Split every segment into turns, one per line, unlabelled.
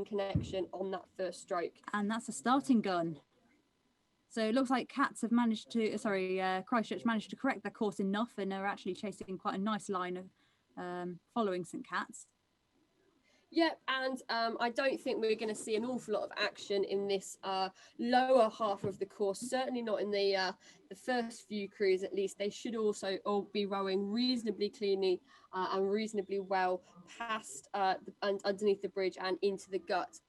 connection on that first stroke.
And that's a starting gun. So it looks like Cats have managed to, Christchurch managed to correct their course enough and are actually chasing quite a nice line of following St Cats.
Yep, and I don't think we're going to see an awful lot of action in this lower half of the course. Certainly not in the first few crews, at least. They should also all be rowing reasonably cleanly and reasonably well past and underneath the bridge and into the gut.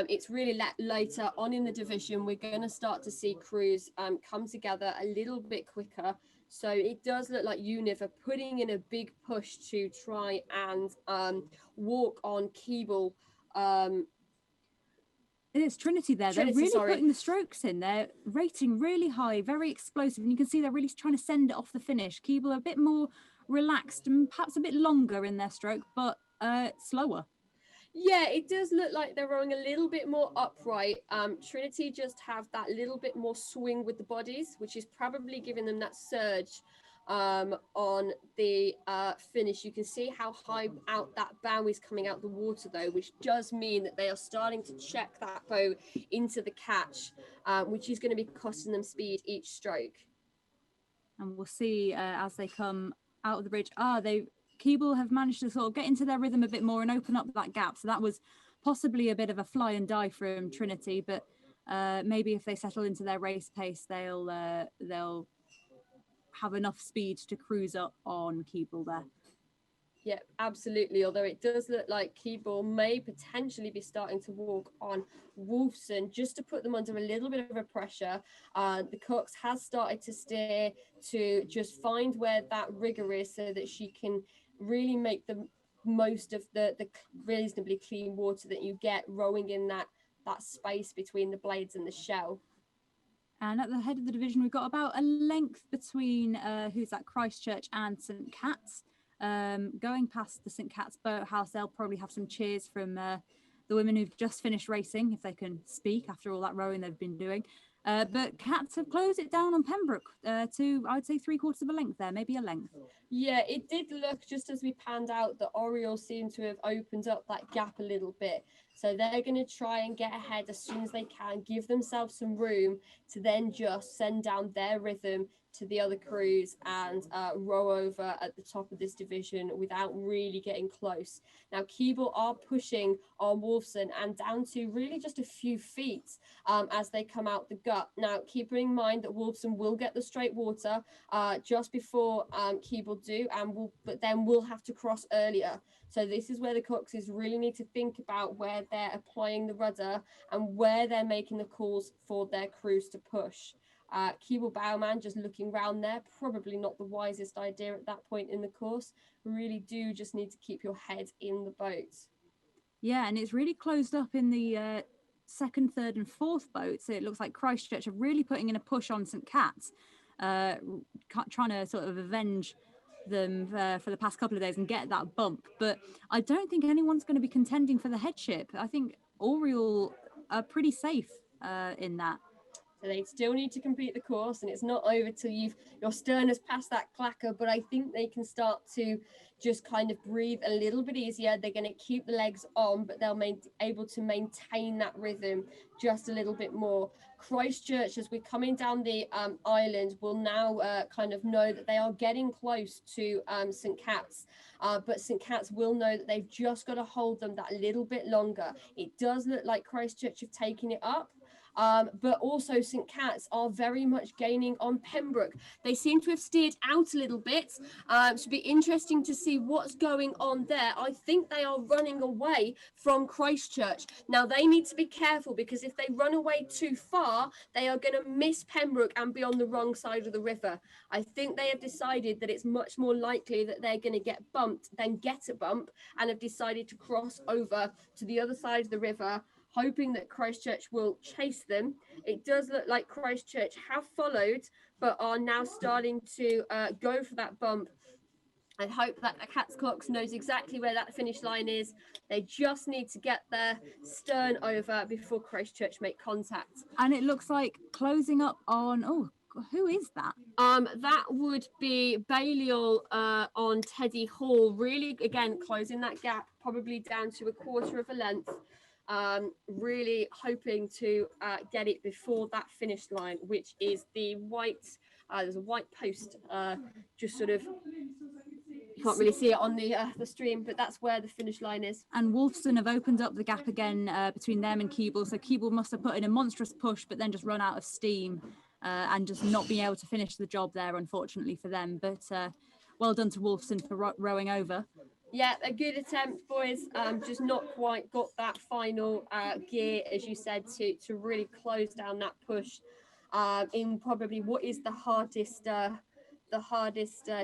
It's really later on in the division we're going to start to see crews come together a little bit quicker. So it does look like Univ are putting in a big push to try and walk on Keble.
It's Trinity there. They're really putting the strokes in. They're rating really high, very explosive. And you can see they're really trying to send it off the finish. Keble are a bit more relaxed and perhaps a bit longer in their stroke, but slower.
Yeah, it does look like they're rowing a little bit more upright. Trinity just have that little bit more swing with the bodies, which is probably giving them that surge on the finish. You can see how high out that bow is coming out the water, though, which does mean that they are starting to check that bow into the catch, which is going to be costing them speed each stroke.
And we'll see as they come out of the bridge. Keble have managed to sort of get into their rhythm a bit more and open up that gap. So that was possibly a bit of a fly and die from Trinity, but maybe if they settle into their race pace, they'll have enough speed to cruise up on Keble there.
Yeah, absolutely. Although it does look like Keble may potentially be starting to walk on Wolfson just to put them under a little bit of a pressure. The Cox has started to steer to just find where that rigger is so that she can really make the most of the reasonably clean water that you get rowing in that space between the blades and the shell.
And at the head of the division, we've got about a length between Christchurch and St Cats. Going past the St Cat's boathouse, they'll probably have some cheers from the women who've just finished racing, if they can speak after all that rowing they've been doing. But Cats have closed it down on Pembroke to, I would say, 3/4 of a length there, maybe a length.
Yeah, it did look, just as we panned out, that Orioles seem to have opened up that gap a little bit. So they're going to try and get ahead as soon as they can, give themselves some room to then just send down their rhythm to the other crews and row over at the top of this division without really getting close. Now, Keble are pushing on Wolfson and down to really just a few feet as they come out the gut. Now, keeping in mind that Wolfson will get the straight water just before Keble do, but then we'll have to cross earlier. So this is where the Coxes really need to think about where they're applying the rudder and where they're making the calls for their crews to push. Keble Bowman just looking round there, probably not the wisest idea at that point in the course. Really do just need to keep your head in the boat.
Yeah, and it's really closed up in the second, third and fourth boat. So it looks like Christchurch are really putting in a push on St Cat's, trying to sort of avenge them for the past couple of days and get that bump. But I don't think anyone's going to be contending for the headship. I think Oriole are pretty safe in that.
So they still need to complete the course, and it's not over till your stern has passed that clacker, but I think they can start to just kind of breathe a little bit easier. They're going to keep the legs on, but they'll be able to maintain that rhythm just a little bit more. Christchurch, as we're coming down the island, will now kind of know that they are getting close to St Cat's, but St Cat's will know that they've just got to hold them that little bit longer. It does look like Christchurch have taken it up. But also St Cat's are very much gaining on Pembroke. They seem to have steered out a little bit. Should be interesting to see what's going on there. I think they are running away from Christchurch. Now they need to be careful, because if they run away too far, they are going to miss Pembroke and be on the wrong side of the river. I think they have decided that it's much more likely that they're going to get bumped than get a bump, and have decided to cross over to the other side of the river, hoping that Christchurch will chase them. It does look like Christchurch have followed, but are now starting to go for that bump. I hope that the Cat's Cox knows exactly where that finish line is. They just need to get their stern over before Christchurch make contact.
And it looks like closing up on, who is that?
That would be Balliol on Teddy Hall, really, again, closing that gap, probably down to 1/4 of a length. really hoping to get it before that finish line, which is the white, there's a white post just sort of, you can't really see it on the stream, but that's where the finish line is.
And Wolfson have opened up the gap again between them and Keeble. So Keeble must have put in a monstrous push, but then just run out of steam and just not being able to finish the job there, unfortunately for them. But well done to Wolfson for rowing over.
Yeah, a good attempt, boys. Just not quite got that final gear, as you said, to really close down that push in probably what is the hardest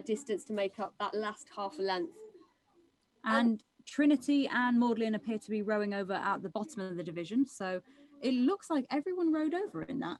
distance to make up that last half a length.
And Trinity and Magdalen appear to be rowing over at the bottom of the division. So it looks like everyone rowed over in that.